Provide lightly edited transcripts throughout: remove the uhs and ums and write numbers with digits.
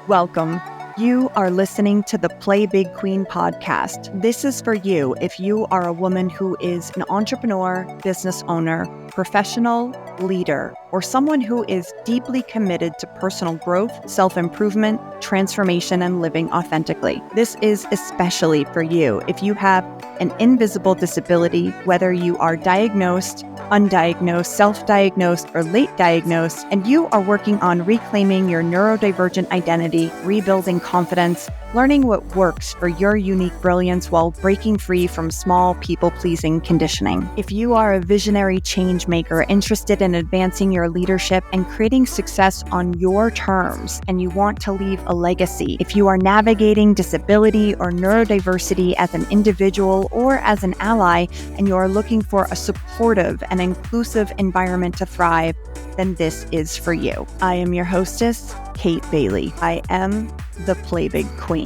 Welcome. You are listening to the Play Big Queen podcast. This is for you if you are a woman who is an entrepreneur, business owner, professional, leader, or someone who is deeply committed to personal growth, self-improvement, transformation, and living authentically. This is especially for you if you have an invisible disability, whether you are diagnosed, undiagnosed, self-diagnosed, or late diagnosed, and you are working on reclaiming your neurodivergent identity, rebuilding confidence, learning what works for your unique brilliance while breaking free from small people-pleasing conditioning. If you are a visionary change maker interested in advancing your leadership and creating success on your terms, and you want to leave a legacy, if you are navigating disability or neurodiversity as an individual or as an ally, and you are looking for a supportive and inclusive environment to thrive, then this is for you. I am your hostess, Kate Bailey. I am the Play Big Queen.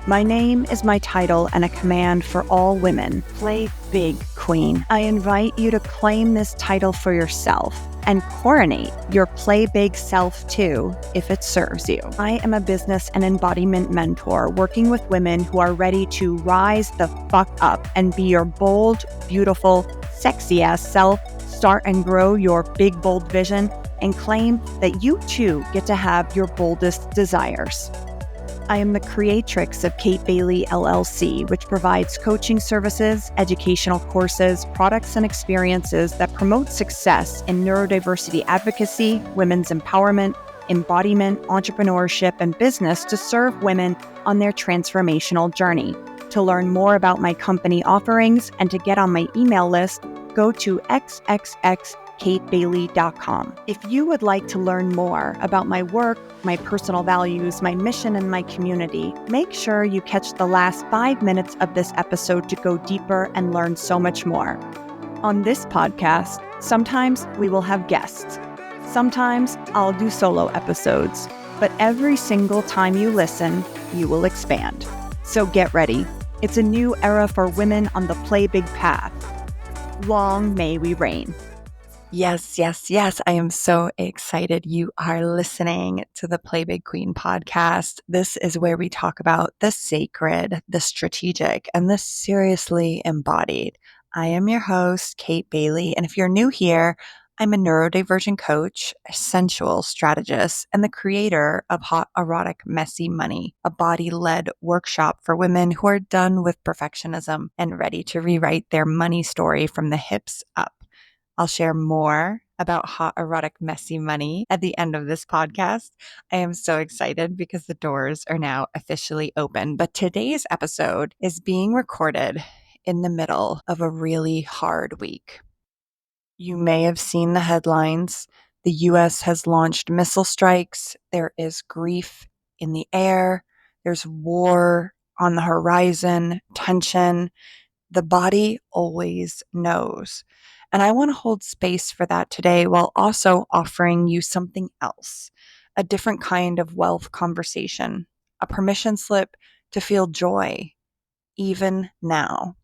My name is my title and a command for all women. Play Big Queen. I invite you to claim this title for yourself and coronate your Play Big self too, if it serves you. I am a business and embodiment mentor working with women who are ready to rise the fuck up and be your bold, beautiful, sexy ass self, start and grow your big, bold vision, and claim that you too get to have your boldest desires. I am the creatrix of Kate Bailey LLC, which provides coaching services, educational courses, products, and experiences that promote success in neurodiversity advocacy, women's empowerment, embodiment, entrepreneurship, and business to serve women on their transformational journey. To learn more about my company offerings and to get on my email list, go to xxxkatebailey.com. If you would like to learn more about my work, my personal values, my mission, and my community, make sure you catch the last 5 minutes of this episode to go deeper and learn so much more. On this podcast, sometimes we will have guests. Sometimes I'll do solo episodes, but every single time you listen, you will expand. So get ready. It's a new era for women on the Play Big path. Long may we reign. Yes. I am so excited you are listening to the Play Big Queen podcast. This is where we talk about the sacred, the strategic, and the seriously embodied. I am your host, Kate Bailey, and if you're new here, I'm a neurodivergent coach, a sensual strategist, and the creator of Hot, Erotic, Messy Money, a body-led workshop for women who are done with perfectionism and ready to rewrite their money story from the hips up. I'll share more about Hot, Erotic, Messy Money at the end of this podcast. I am so excited because the doors are now officially open. But today's episode is being recorded in the middle of a really hard week. You may have seen the headlines. The U.S. has launched missile strikes. There is grief in the air. There's war on the horizon, tension. The body always knows. And I want to hold space for that today while also offering you something else, a different kind of wealth conversation, a permission slip to feel joy, even now.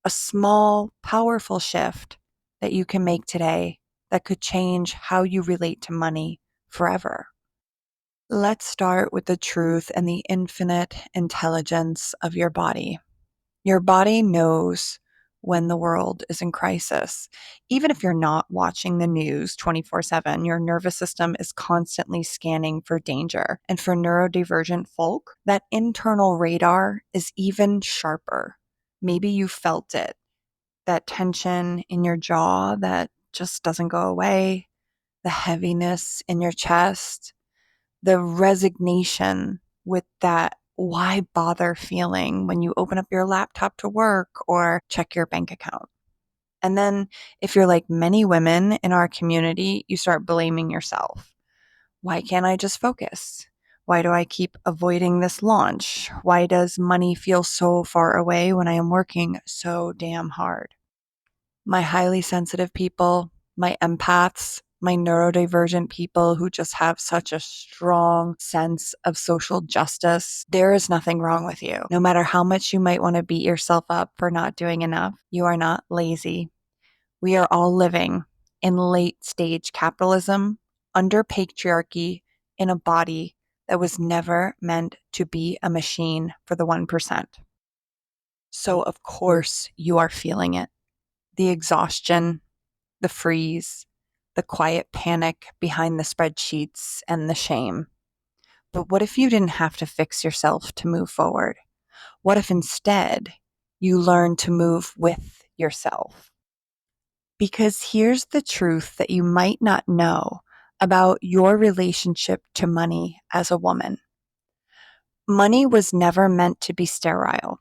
A small, powerful shift that you can make today that could change how you relate to money forever. Let's start with the truth and the infinite intelligence of your body. Your body knows when the world is in crisis. Even if you're not watching the news 24/7, your nervous system is constantly scanning for danger. And for neurodivergent folk, that internal radar is even sharper. Maybe you felt it, that tension in your jaw that just doesn't go away, the heaviness in your chest, the resignation with that why bother feeling when you open up your laptop to work or check your bank account. And then if you're like many women in our community, you start blaming yourself. Why can't I just focus? Why do I keep avoiding this launch? Why does money feel so far away when I am working so damn hard? My highly sensitive people, my empaths, my neurodivergent people who just have such a strong sense of social justice, there is nothing wrong with you. No matter how much you might want to beat yourself up for not doing enough, you are not lazy. We are all living in late stage capitalism, under patriarchy, in a body that was never meant to be a machine for the 1%. So, of course, you are feeling it. The exhaustion, the freeze, the quiet panic behind the spreadsheets, and the shame. But what if you didn't have to fix yourself to move forward? What if instead you learn to move with yourself? Because here's the truth that you might not know about your relationship to money as a woman. Money was never meant to be sterile.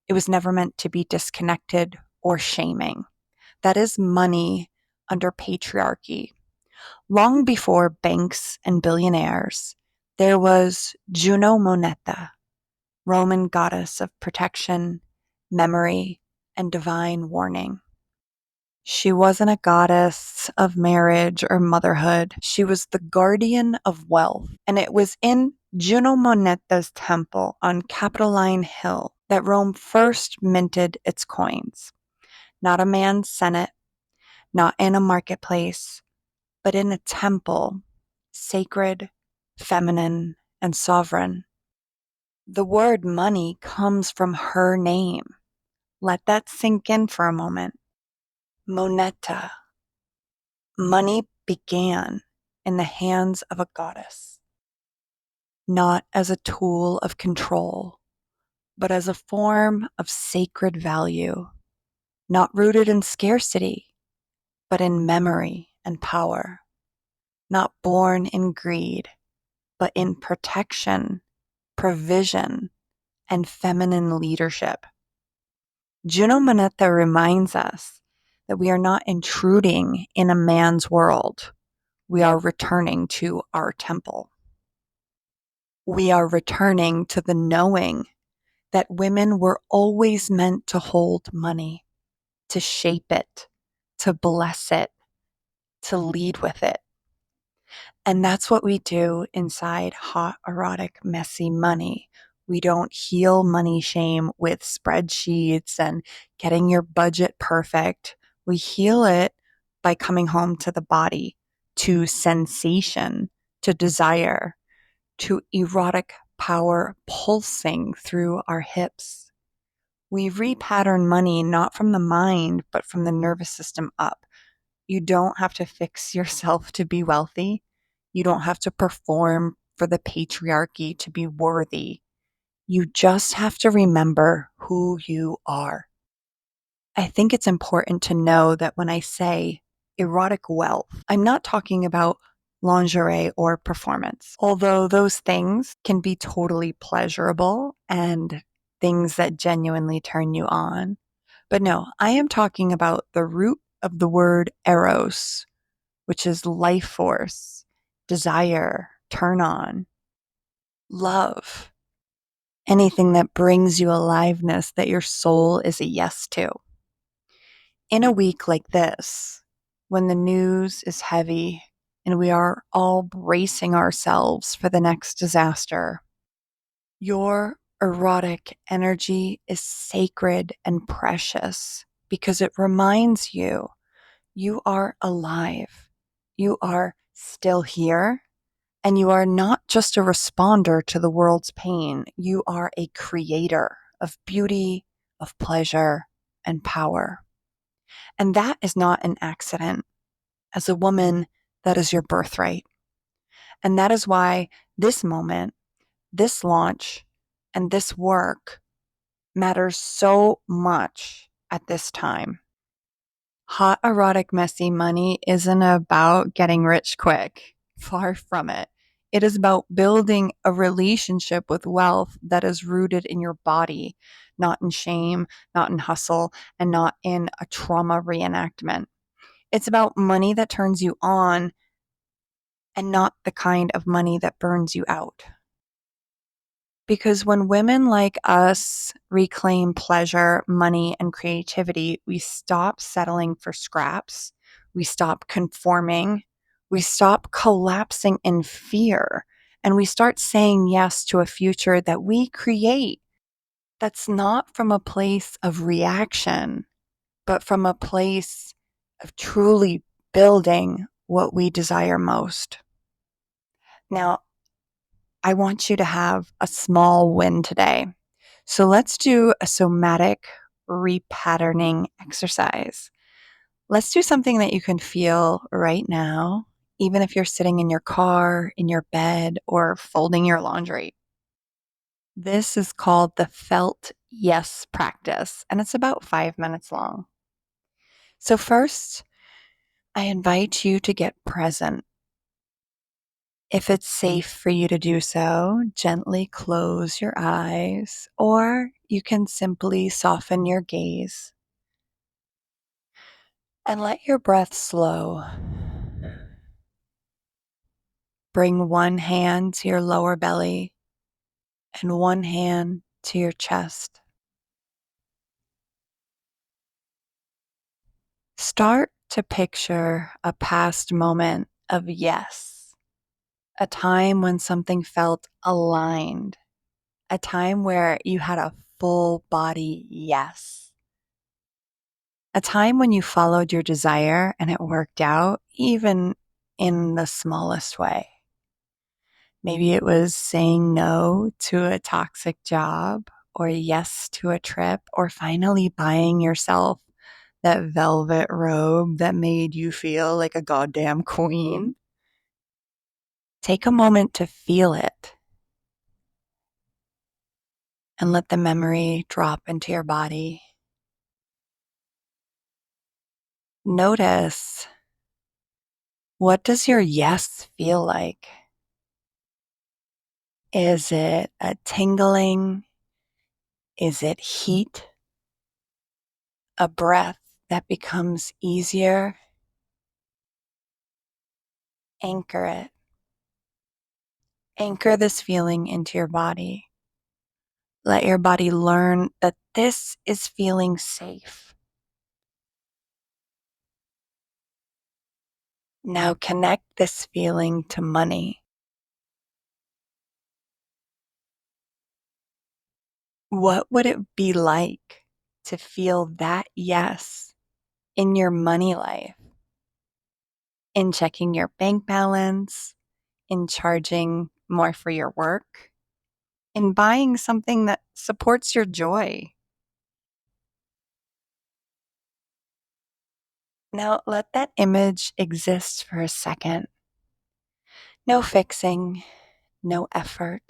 It was never meant to be disconnected or shaming. That is money under patriarchy. Long before banks and billionaires, there was Juno Moneta, Roman goddess of protection, memory, and divine warning. She wasn't a goddess of marriage or motherhood. She was the guardian of wealth. And it was in Juno Moneta's temple on Capitoline Hill that Rome first minted its coins. Not a man's senate, not in a marketplace, but in a temple, sacred, feminine, and sovereign. The word money comes from her name. Let that sink in for a moment. Moneta. Money began in the hands of a goddess, not as a tool of control, but as a form of sacred value, not rooted in scarcity, but in memory and power, not born in greed, but in protection, provision, and feminine leadership. Juno Moneta reminds us that we are not intruding in a man's world. We are returning to our temple. We are returning to the knowing that women were always meant to hold money, to shape it, to bless it, to lead with it. And that's what we do inside Hot, Erotic, Messy Money. We don't heal money shame with spreadsheets and getting your budget perfect. We heal it by coming home to the body, to sensation, to desire, to erotic power pulsing through our hips. We repattern money not from the mind, but from the nervous system up. You don't have to fix yourself to be wealthy. You don't have to perform for the patriarchy to be worthy. You just have to remember who you are. I think it's important to know that when I say erotic wealth, I'm not talking about lingerie or performance, although those things can be totally pleasurable and things that genuinely turn you on. But no, I am talking about the root of the word eros, which is life force, desire, turn on, love, anything that brings you aliveness that your soul is a yes to. In a week like this, when the news is heavy and we are all bracing ourselves for the next disaster, your erotic energy is sacred and precious because it reminds you you are alive. You are still here. And you are not just a responder to the world's pain. You are a creator of beauty, of pleasure, and power. And that is not an accident. As a woman, that is your birthright. And that is why this moment, this launch, and this work matters so much at this time. Hot, erotic, messy money isn't about getting rich quick. Far from it. It is about building a relationship with wealth that is rooted in your body, not in shame, not in hustle, and not in a trauma reenactment. It's about money that turns you on and not the kind of money that burns you out. Because when women like us reclaim pleasure, money, and creativity, we stop settling for scraps. We stop conforming. We stop collapsing in fear. And we start saying yes to a future that we create that's not from a place of reaction, but from a place of truly building what we desire most. Now, I want you to have a small win today. So let's do a somatic repatterning exercise. Let's do something that you can feel right now, even if you're sitting in your car, in your bed, or folding your laundry. This is called the felt yes practice, and it's about 5 minutes long. So, first, I invite you to get present. If it's safe for you to do so, gently close your eyes, or you can simply soften your gaze and let your breath slow. Bring one hand to your lower belly and one hand to your chest. Start to picture a past moment of yes, a time when something felt aligned, a time where you had a full body yes, a time when you followed your desire and it worked out, even in the smallest way. Maybe it was saying no to a toxic job, or yes to a trip, or finally buying yourself that velvet robe that made you feel like a goddamn queen. Take a moment to feel it and let the memory drop into your body. Notice, what does your yes feel like? Is it a tingling? Is it heat? A breath that becomes easier? Anchor it. Anchor this feeling into your body. Let your body learn that this is feeling safe. Now connect this feeling to money. What would it be like to feel that yes in your money life? In checking your bank balance, in charging more for your work, in buying something that supports your joy. Now let that image exist for a second. No fixing, no effort.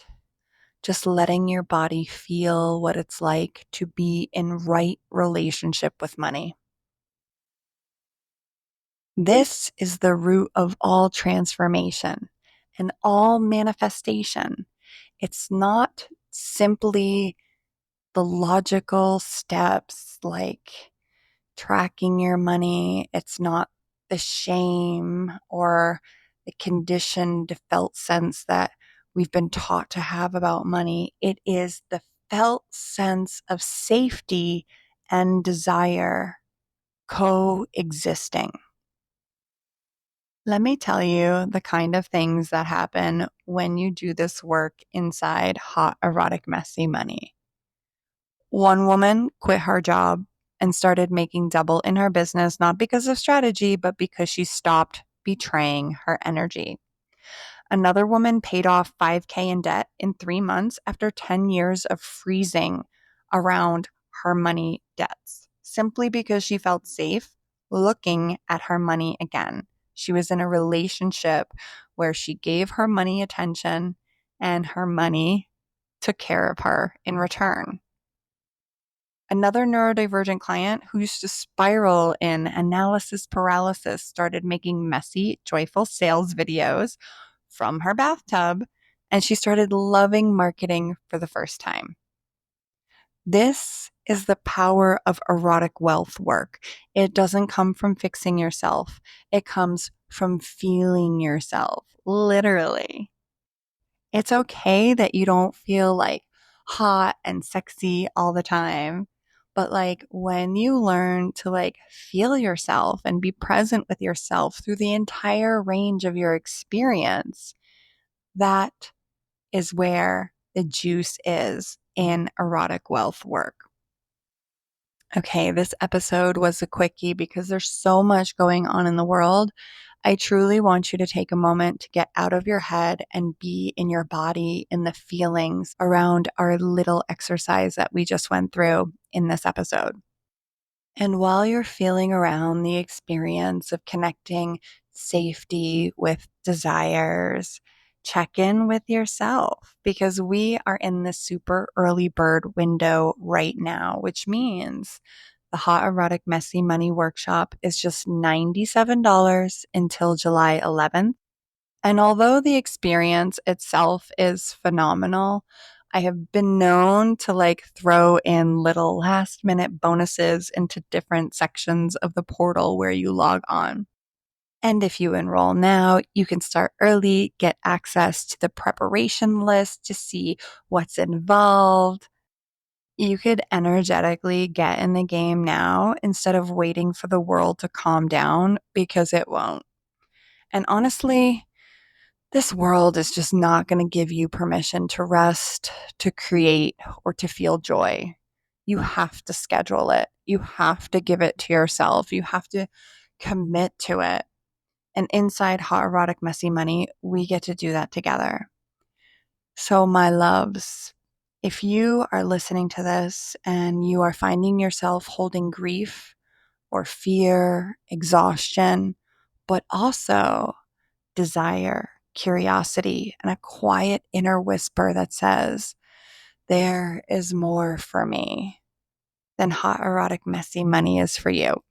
Just letting your body feel what it's like to be in right relationship with money. This is the root of all transformation and all manifestation. It's not simply the logical steps like tracking your money. It's not the shame or the conditioned felt sense that we've been taught to have about money. It is the felt sense of safety and desire coexisting. Let me tell you the kind of things that happen when you do this work inside hot, erotic, messy money. One woman quit her job and started making double in her business, not because of strategy, but because she stopped betraying her energy. Another woman paid off 5K in debt in 3 months after 10 years of freezing around her money debts, simply because she felt safe looking at her money again. She was in a relationship where she gave her money attention and her money took care of her in return. Another neurodivergent client who used to spiral in analysis paralysis started making messy, joyful sales videos from her bathtub, and she started loving marketing for the first time. This is the power of erotic wealth work. It doesn't come from fixing yourself. It comes from feeling yourself, literally. It's okay that you don't feel like hot and sexy all the time. But like when you learn to like feel yourself and be present with yourself through the entire range of your experience, that is where the juice is in erotic wealth work. Okay, this episode was a quickie because there's so much going on in the world. I truly want you to take a moment to get out of your head and be in your body, in the feelings around our little exercise that we just went through in this episode. And while you're feeling around the experience of connecting safety with desires, check in with yourself, because we are in the super early bird window right now, which means the Hot Erotic Messy Money Workshop is just $97 until July 11th. And although the experience itself is phenomenal, I have been known to throw in little last minute bonuses into different sections of the portal where you log on. And if you enroll now, you can start early, get access to the preparation list to see what's involved. You could energetically get in the game now instead of waiting for the world to calm down, because it won't. And honestly, this world is just not going to give you permission to rest, to create, or to feel joy. You have to schedule it. You have to give it to yourself. You have to commit to it. And inside Hot Erotic Messy Money, we get to do that together. So, my loves, if you are listening to this and you are finding yourself holding grief or fear, exhaustion, but also desire, curiosity, and a quiet inner whisper that says, there is more for me, then Hot Erotic Messy Money is for you.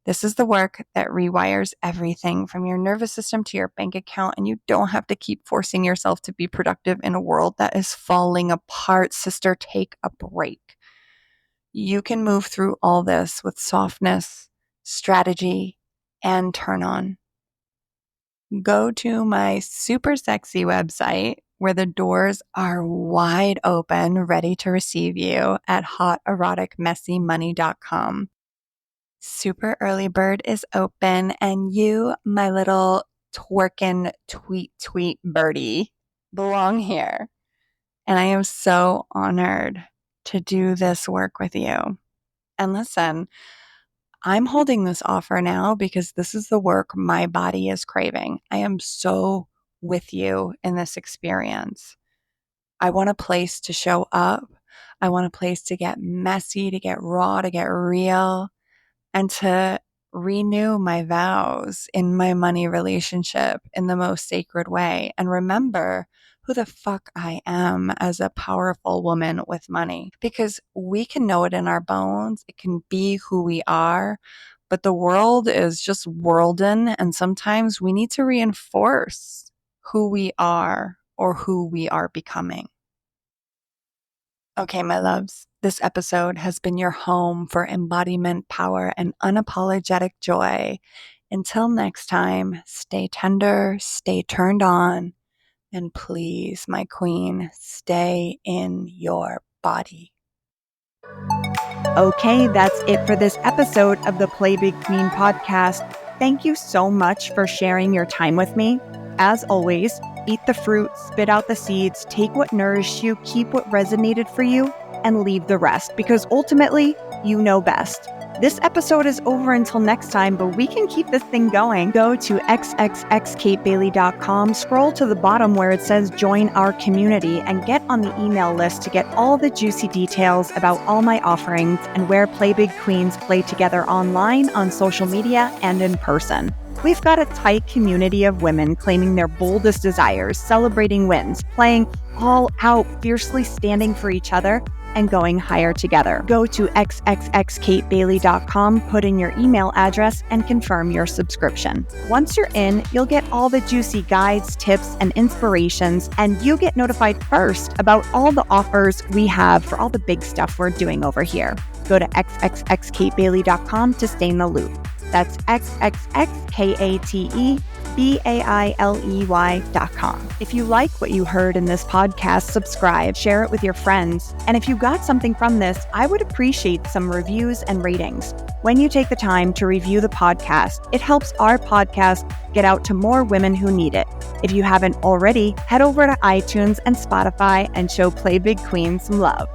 This is the work that rewires everything from your nervous system to your bank account, and you don't have to keep forcing yourself to be productive in a world that is falling apart. Sister, take a break. You can move through all this with softness, strategy, and turn on. Go to my super sexy website where the doors are wide open, ready to receive you at hoteroticmessymoney.com. Super early bird is open, and you, my little twerkin' tweet birdie, belong here. And I am so honored to do this work with you. And listen, I'm holding this offer now because this is the work my body is craving. I am so with you in this experience. I want a place to show up. I want a place to get messy, to get raw, to get real, and to renew my vows in my money relationship in the most sacred way, and remember who the fuck I am as a powerful woman with money. Because we can know it in our bones, it can be who we are, but the world is just worldin', and sometimes we need to reinforce who we are or who we are becoming. Okay, my loves, this episode has been your home for embodiment, power, and unapologetic joy. Until next time, stay tender, stay turned on, and please, my queen, stay in your body. Okay, that's it for this episode of the Play Big Queen podcast. Thank you so much for sharing your time with me. As always, eat the fruit, spit out the seeds, take what nourished you, keep what resonated for you, and leave the rest, because ultimately, you know best. This episode is over until next time, but we can keep this thing going. Go to xxxkatebailey.com, scroll to the bottom where it says join our community, and get on the email list to get all the juicy details about all my offerings and where Play Big Queens play together online, on social media, and in person. We've got a tight community of women claiming their boldest desires, celebrating wins, playing all out, fiercely standing for each other, and going higher together. Go to xxxkatebailey.com, put in your email address, and confirm your subscription. Once you're in, you'll get all the juicy guides, tips, and inspirations, and you get notified first about all the offers we have for all the big stuff we're doing over here. Go to xxxkatebailey.com to stay in the loop. That's xxxkatebailey.com. If you like what you heard in this podcast, subscribe, share it with your friends. And if you got something from this, I would appreciate some reviews and ratings. When you take the time to review the podcast, it helps our podcast get out to more women who need it. If you haven't already, head over to iTunes and Spotify and show Play Big Queen some love.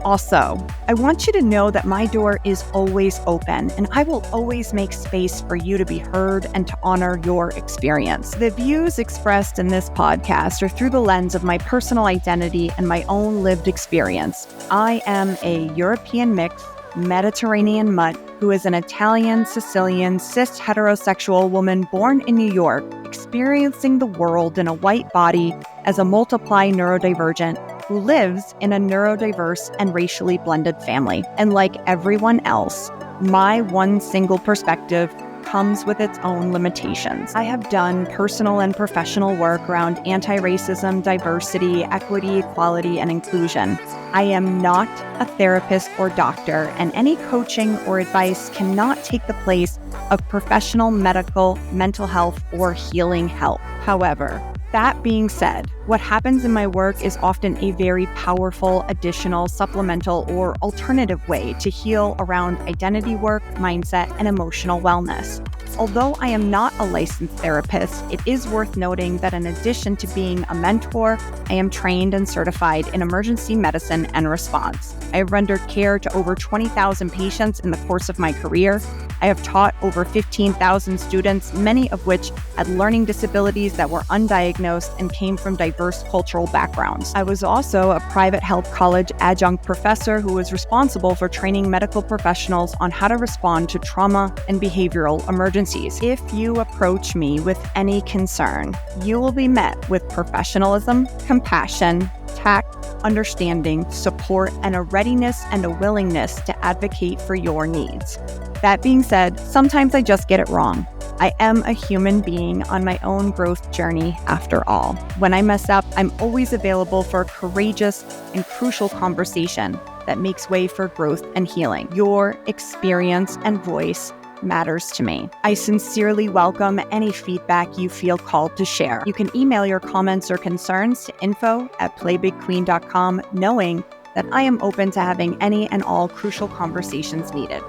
Also, I want you to know that my door is always open and I will always make space for you to be heard and to honor your experience. The views expressed in this podcast are through the lens of my personal identity and my own lived experience. I am a European mix, Mediterranean mutt who is an Italian, Sicilian, cis heterosexual woman born in New York, experiencing the world in a white body as a multiply neurodivergent who lives in a neurodiverse and racially blended family. And like everyone else, my one single perspective comes with its own limitations. I have done personal and professional work around anti-racism, diversity, equity, equality, and inclusion. I am not a therapist or doctor, and any coaching or advice cannot take the place of professional medical, mental health, or healing help. However, that being said, what happens in my work is often a very powerful, additional, supplemental, or alternative way to heal around identity work, mindset, and emotional wellness. Although I am not a licensed therapist, it is worth noting that in addition to being a mentor, I am trained and certified in emergency medicine and response. I have rendered care to over 20,000 patients in the course of my career. I have taught over 15,000 students, many of which had learning disabilities that were undiagnosed and came from diverse cultural backgrounds. I was also a private health college adjunct professor who was responsible for training medical professionals on how to respond to trauma and behavioral emergencies. If you approach me with any concern, you will be met with professionalism, compassion, tact, understanding, support, and a readiness and a willingness to advocate for your needs. That being said, sometimes I just get it wrong. I am a human being on my own growth journey after all. When I mess up, I'm always available for a courageous and crucial conversation that makes way for growth and healing. Your experience and voice matters to me. I sincerely welcome any feedback you feel called to share. You can email your comments or concerns to info@playbigqueen.com, knowing that I am open to having any and all crucial conversations needed.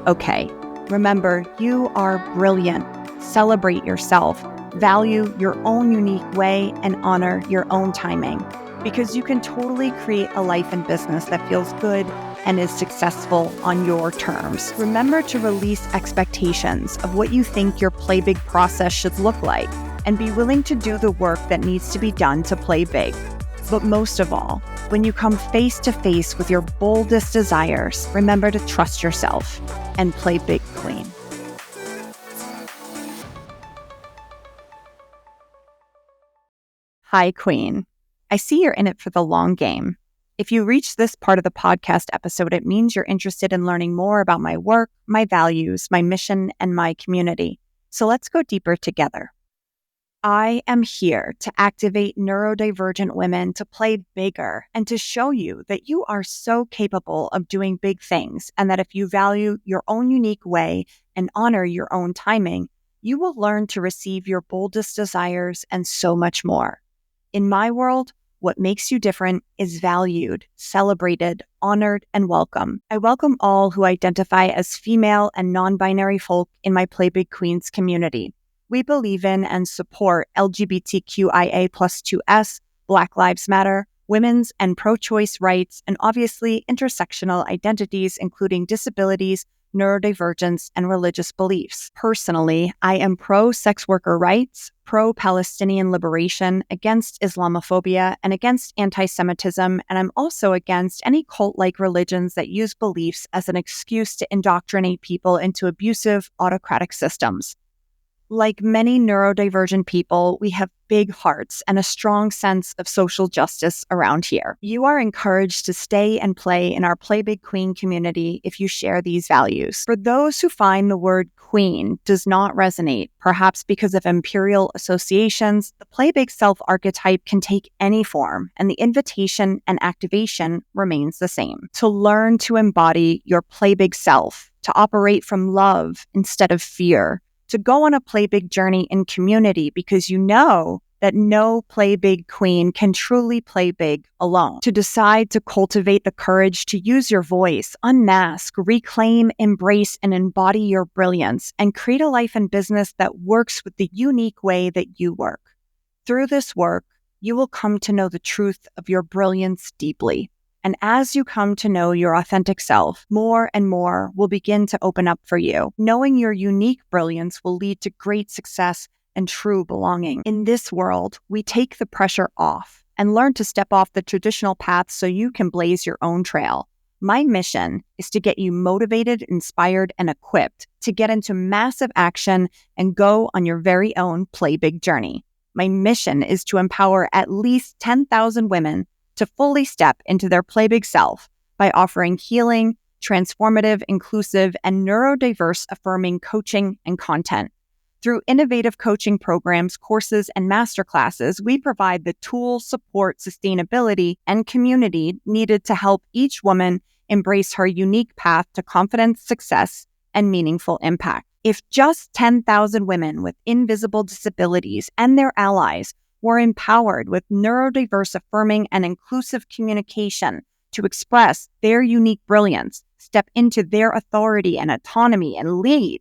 Okay, remember, you are brilliant. Celebrate yourself, value your own unique way, and honor your own timing, because you can totally create a life and business that feels good and is successful on your terms. Remember to release expectations of what you think your play big process should look like, and be willing to do the work that needs to be done to play big. But most of all, when you come face to face with your boldest desires, remember to trust yourself and play big, queen. Hi, queen. I see you're in it for the long game. If you reach this part of the podcast episode, it means you're interested in learning more about my work, my values, my mission, and my community. So let's go deeper together. I am here to activate neurodivergent women to play bigger and to show you that you are so capable of doing big things, and that if you value your own unique way and honor your own timing, you will learn to receive your boldest desires and so much more. In my world, what makes you different is valued, celebrated, honored, and welcome. I welcome all who identify as female and non-binary folk in my Play Big Queens community. We believe in and support LGBTQIA+2S, Black Lives Matter, women's and pro-choice rights, and obviously intersectional identities, including disabilities, neurodivergence, and religious beliefs. Personally, I am pro-sex worker rights, pro-Palestinian liberation, against Islamophobia, and against anti-Semitism, and I'm also against any cult-like religions that use beliefs as an excuse to indoctrinate people into abusive, autocratic systems. Like many neurodivergent people, we have big hearts and a strong sense of social justice around here. You are encouraged to stay and play in our Play Big Queen community if you share these values. For those who find the word queen does not resonate, perhaps because of imperial associations, the Play Big self archetype can take any form, and the invitation and activation remains the same. To learn to embody your Play Big self, to operate from love instead of fear, to go on a play big journey in community because you know that no play big queen can truly play big alone. To decide to cultivate the courage to use your voice, unmask, reclaim, embrace, and embody your brilliance, and create a life and business that works with the unique way that you work. Through this work, you will come to know the truth of your brilliance deeply. And as you come to know your authentic self, more and more will begin to open up for you. Knowing your unique brilliance will lead to great success and true belonging. In this world, we take the pressure off and learn to step off the traditional path so you can blaze your own trail. My mission is to get you motivated, inspired, and equipped to get into massive action and go on your very own Play Big journey. My mission is to empower at least 10,000 women to fully step into their Play Big self by offering healing, transformative, inclusive, and neurodiverse affirming coaching and content. Through innovative coaching programs, courses, and masterclasses, we provide the tools, support, sustainability, and community needed to help each woman embrace her unique path to confidence, success, and meaningful impact. If just 10,000 women with invisible disabilities and their allies were empowered with neurodiverse affirming and inclusive communication to express their unique brilliance, step into their authority and autonomy, and lead,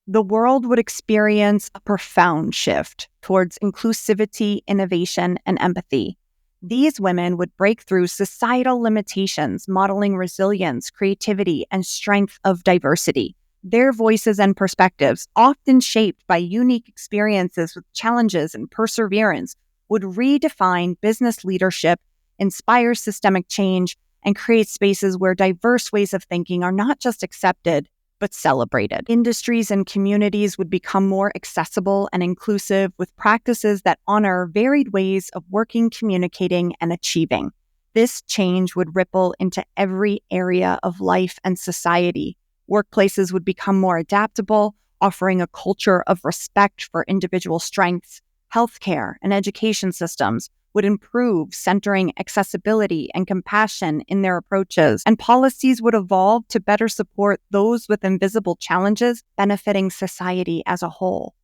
the world would experience a profound shift towards inclusivity, innovation, and empathy. These women would break through societal limitations, modeling resilience, creativity, and strength of diversity. Their voices and perspectives, often shaped by unique experiences with challenges and perseverance, would redefine business leadership, inspire systemic change, and create spaces where diverse ways of thinking are not just accepted, but celebrated. Industries and communities would become more accessible and inclusive with practices that honor varied ways of working, communicating, and achieving. This change would ripple into every area of life and society. Workplaces would become more adaptable, offering a culture of respect for individual strengths. Healthcare and education systems would improve, centering accessibility and compassion in their approaches, and policies would evolve to better support those with invisible challenges, benefiting society as a whole.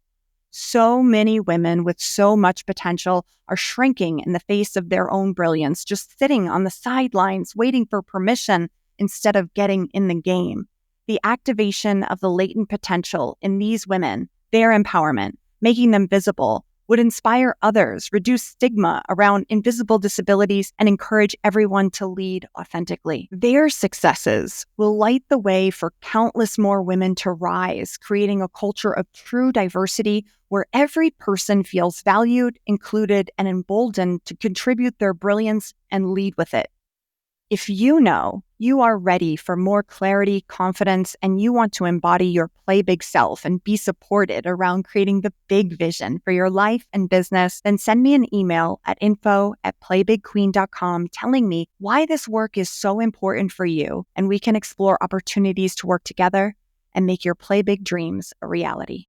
So many women with so much potential are shrinking in the face of their own brilliance, just sitting on the sidelines waiting for permission instead of getting in the game. The activation of the latent potential in these women, their empowerment, making them visible, would inspire others, reduce stigma around invisible disabilities, and encourage everyone to lead authentically. Their successes will light the way for countless more women to rise, creating a culture of true diversity where every person feels valued, included, and emboldened to contribute their brilliance and lead with it. If you know you are ready for more clarity, confidence, and you want to embody your Play Big self and be supported around creating the big vision for your life and business, then send me an email at info@playbigqueen.com telling me why this work is so important for you, and we can explore opportunities to work together and make your Play Big dreams a reality.